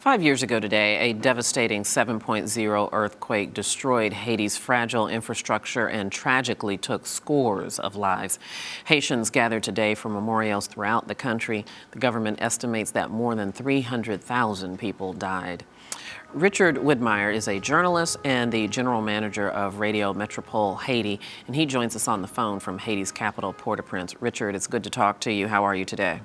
5 years ago today, a devastating 7.0 earthquake destroyed Haiti's fragile infrastructure and tragically took scores of lives. Haitians gathered today for memorials throughout the country. The government estimates that more than 300,000 people died. Richard Widmaier is a journalist and the general manager of Radio Metropole Haiti, and he joins us on the phone from Haiti's capital, Port-au-Prince. Richard, it's good to talk to you. How are you today?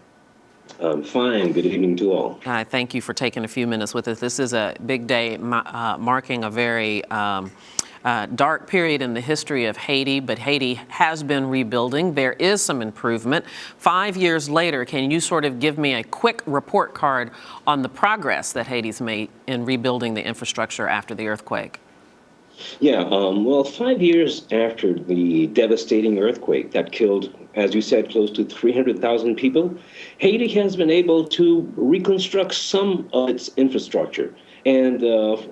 I'm fine. Good evening to all. Thank you for taking a few minutes with us. This is a big day marking a very dark period in the history of Haiti, but Haiti has been rebuilding. There is some improvement. 5 years later, can you sort of give me a quick report card on the progress that Haiti's made in rebuilding the infrastructure after the earthquake? Yeah, well, 5 years after the devastating earthquake that killed, as you said, close to 300,000 people, Haiti has been able to reconstruct some of its infrastructure. And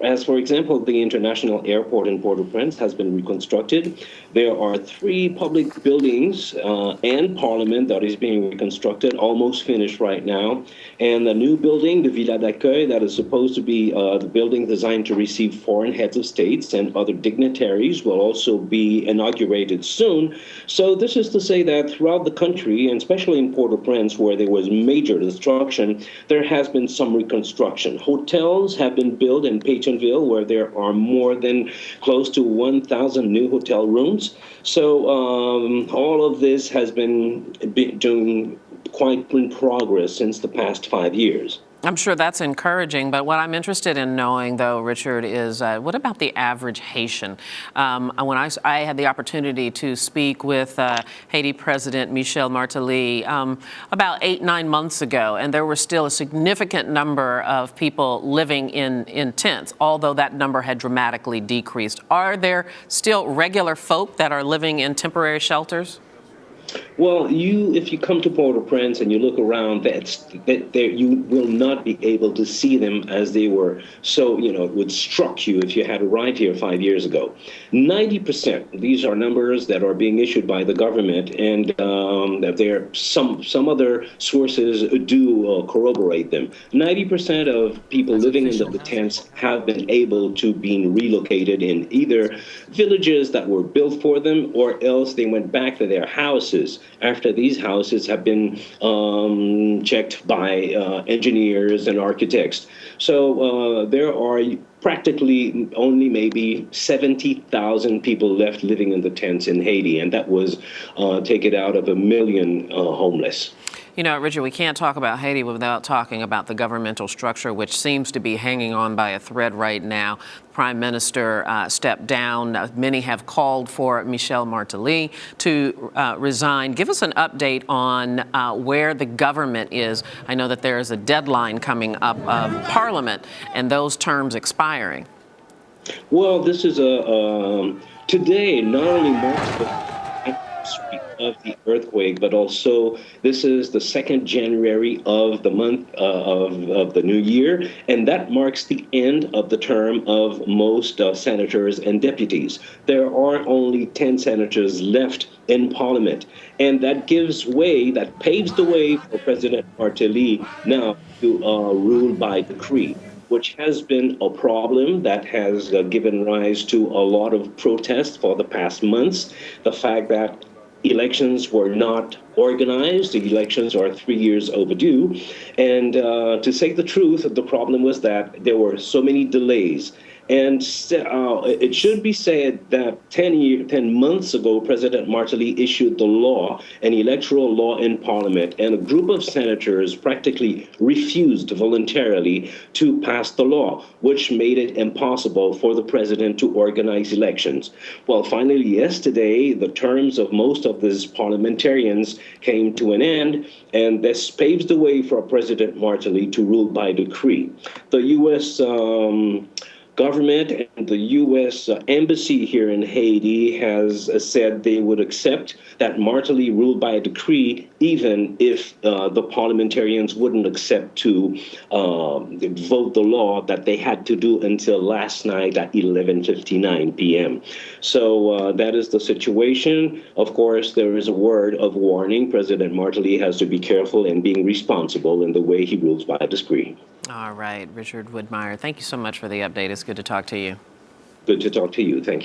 as, for example, the international airport in Port-au-Prince has been reconstructed. There are 3 public buildings and parliament that is being reconstructed, almost finished right now. And the new building, the Villa d'Accueil, that is supposed to be the building designed to receive foreign heads of states and other dignitaries, will also be inaugurated soon. So this is to say that throughout the country, and especially in Port-au-Prince, where there was major destruction, there has been some reconstruction. Hotels have been built in Pétionville, where there are more than close to 1,000 new hotel rooms. So all of this has been doing quite in progress since the past 5 years. I'm sure that's encouraging, but what I'm interested in knowing, though, Richard, is what about the average Haitian? When I had the opportunity to speak with Haiti President Michel Martelly about 8-9 months ago, and there were still a significant number of people living in tents, although that number had dramatically decreased. Are there still regular folk that are living in temporary shelters? Well, if you come to Port-au-Prince and you look around, you will not be able to see them as they were. So, it would struck you if you had arrived here 5 years ago. 90%, these are numbers that are being issued by the government, and that there some other sources do corroborate them. 90% of people living in the tents have been able to be relocated in either villages that were built for them, or else they went back to their houses after these houses have been checked by engineers and architects. So there are practically only maybe 70,000 people left living in the tents in Haiti, and that was taken out of 1 million homeless. Richard, we can't talk about Haiti without talking about the governmental structure, which seems to be hanging on by a thread right now. The Prime Minister stepped down. Many have called for Michel Martelly to resign. Give us an update on where the government is. I know that there is a deadline coming up of Parliament and those terms expiring. Well, this is today not only marks the of the earthquake, but also this is the 2nd January of the month of the new year, and that marks the end of the term of most senators and deputies. There are only 10 senators left in Parliament, and that paves the way for President Martelly now to rule by decree, which has been a problem that has given rise to a lot of protests for the past months. The fact that elections were not organized. The elections are 3 years overdue. And to say the truth, the problem was that there were so many delays. And it should be said that 10 months ago, President Martelly issued the law, an electoral law in Parliament, and a group of senators practically refused voluntarily to pass the law, which made it impossible for the president to organize elections. Well, finally, yesterday, the terms of most of these parliamentarians came to an end, and this paves the way for President Martelly to rule by decree. The U.S. Government and the U.S. Embassy here in Haiti has said they would accept that Martelly ruled by a decree even if the parliamentarians wouldn't accept to vote the law that they had to do until last night at 11:59 p.m. So that is the situation. Of course, there is a word of warning. President Martelly has to be careful in being responsible in the way he rules by the screen. All right, Richard Widmaier, thank you so much for the update. It's good to talk to you. Good to talk to you. Thank you.